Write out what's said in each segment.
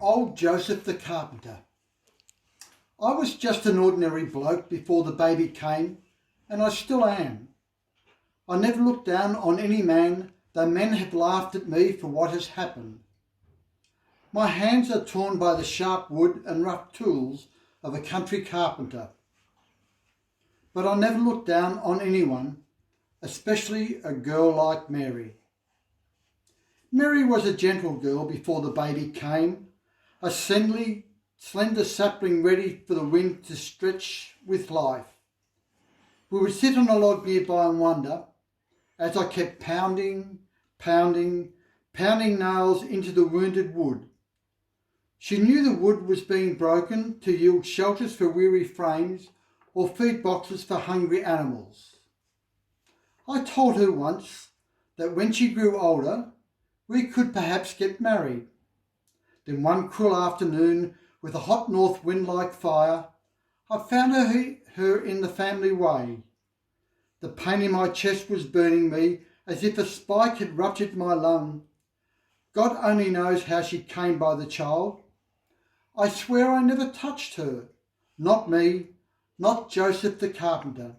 Old Joseph the Carpenter. I was just an ordinary bloke before the baby came, and I still am. I never looked down on any man, though men have laughed at me for what has happened. My hands are torn by the sharp wood and rough tools of a country carpenter. But I never looked down on anyone, especially a girl like Mary. Mary was a gentle girl before the baby came, a slender sapling ready for the wind to stretch with life. We would sit on a log nearby and wonder, as I kept pounding nails into the wounded wood. She knew the wood was being broken to yield shelters for weary frames or feed boxes for hungry animals. I told her once that when she grew older, we could perhaps get married. Then one cruel afternoon, with a hot north wind like fire, I found her in the family way. The pain in my chest was burning me as if a spike had ruptured my lung. God only knows how she came by the child. I swear I never touched her. Not me, not Joseph the carpenter.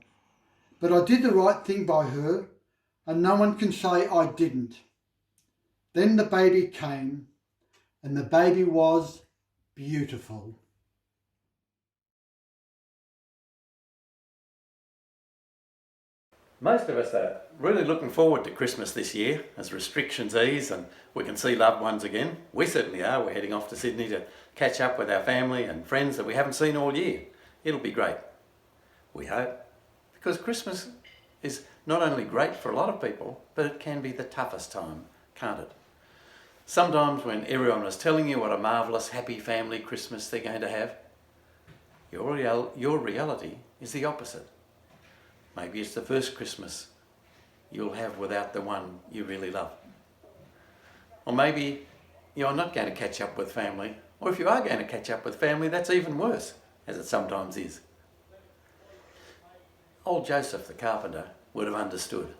But I did the right thing by her, and no one can say I didn't. Then the baby came, and the baby was beautiful. Most of us are really looking forward to Christmas this year as restrictions ease and we can see loved ones again. We certainly are. We're heading off to Sydney to catch up with our family and friends that we haven't seen all year. It'll be great, we hope, because Christmas is not only great for a lot of people, but it can be the toughest time, can't it? Sometimes when everyone was telling you what a marvellous, happy family Christmas they're going to have, your reality is the opposite. Maybe it's the first Christmas you'll have without the one you really love. Or maybe you're not going to catch up with family, or if you are going to catch up with family, that's even worse, as it sometimes is. Old Joseph the carpenter would have understood.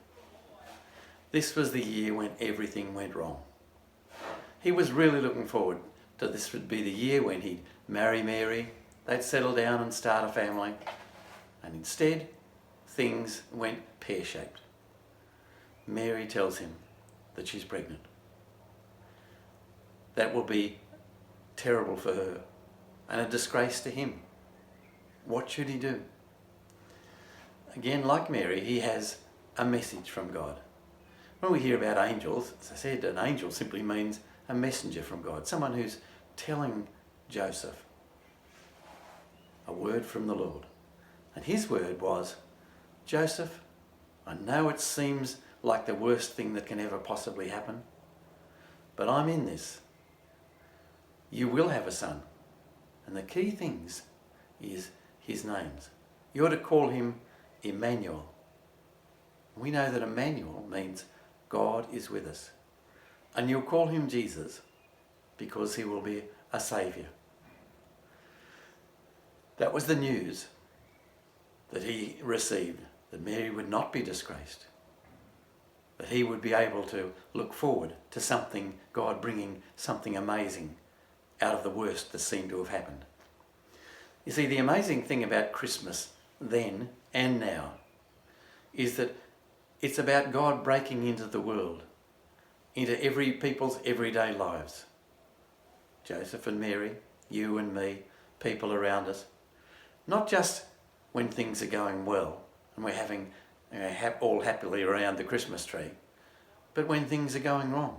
This was the year when everything went wrong. He was really looking forward to this would be the year when he'd marry Mary, they'd settle down and start a family, and instead things went pear-shaped. Mary tells him that she's pregnant. That will be terrible for her and a disgrace to him. What should he do? Again, like Mary, he has a message from God. When we hear about angels, as I said, an angel simply means a messenger from God, someone who's telling Joseph a word from the Lord. And his word was, Joseph, I know it seems like the worst thing that can ever possibly happen, but I'm in this. You will have a son. And the key things is his names. You're to call him Emmanuel. We know that Emmanuel means God is with us. And you'll call him Jesus because he will be a saviour. That was the news that he received, that Mary would not be disgraced, that he would be able to look forward to something, God bringing something amazing out of the worst that seemed to have happened. You see, the amazing thing about Christmas then and now is that it's about God breaking into the world, into every people's everyday lives. Joseph and Mary, you and me, people around us. Not just when things are going well and we're having all happily around the Christmas tree, but when things are going wrong.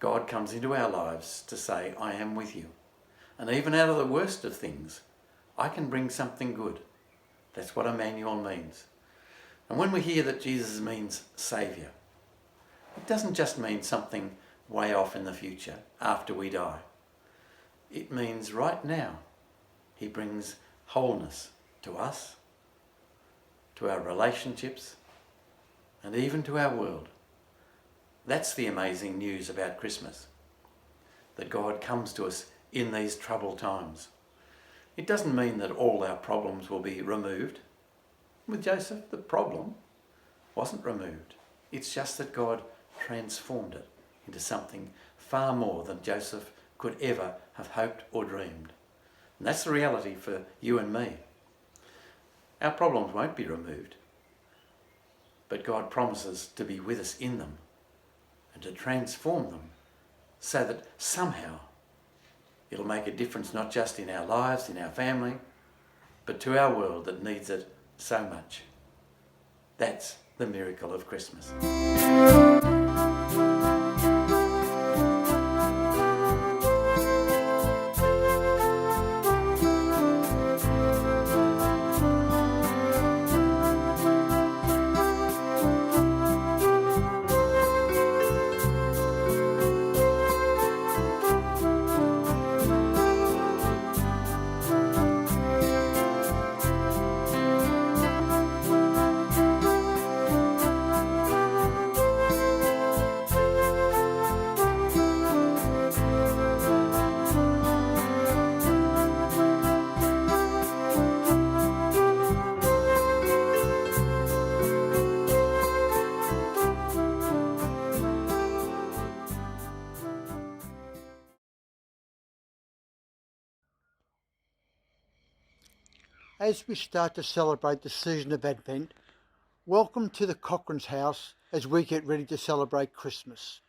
God comes into our lives to say, I am with you. And even out of the worst of things, I can bring something good. That's what Emmanuel means. And when we hear that Jesus means saviour, it doesn't just mean something way off in the future after we die. It means right now he brings wholeness to us, to our relationships, and even to our world. That's the amazing news about Christmas, that God comes to us in these troubled times. It doesn't mean that all our problems will be removed. With Joseph, the problem wasn't removed. It's just that God transformed it into something far more than Joseph could ever have hoped or dreamed. And that's the reality for you and me. Our problems won't be removed, but God promises to be with us in them and to transform them so that somehow it'll make a difference not just in our lives, in our family, but to our world that needs it so much. That's the miracle of Christmas. As we start to celebrate the season of Advent, welcome to the Cochrane's house as we get ready to celebrate Christmas.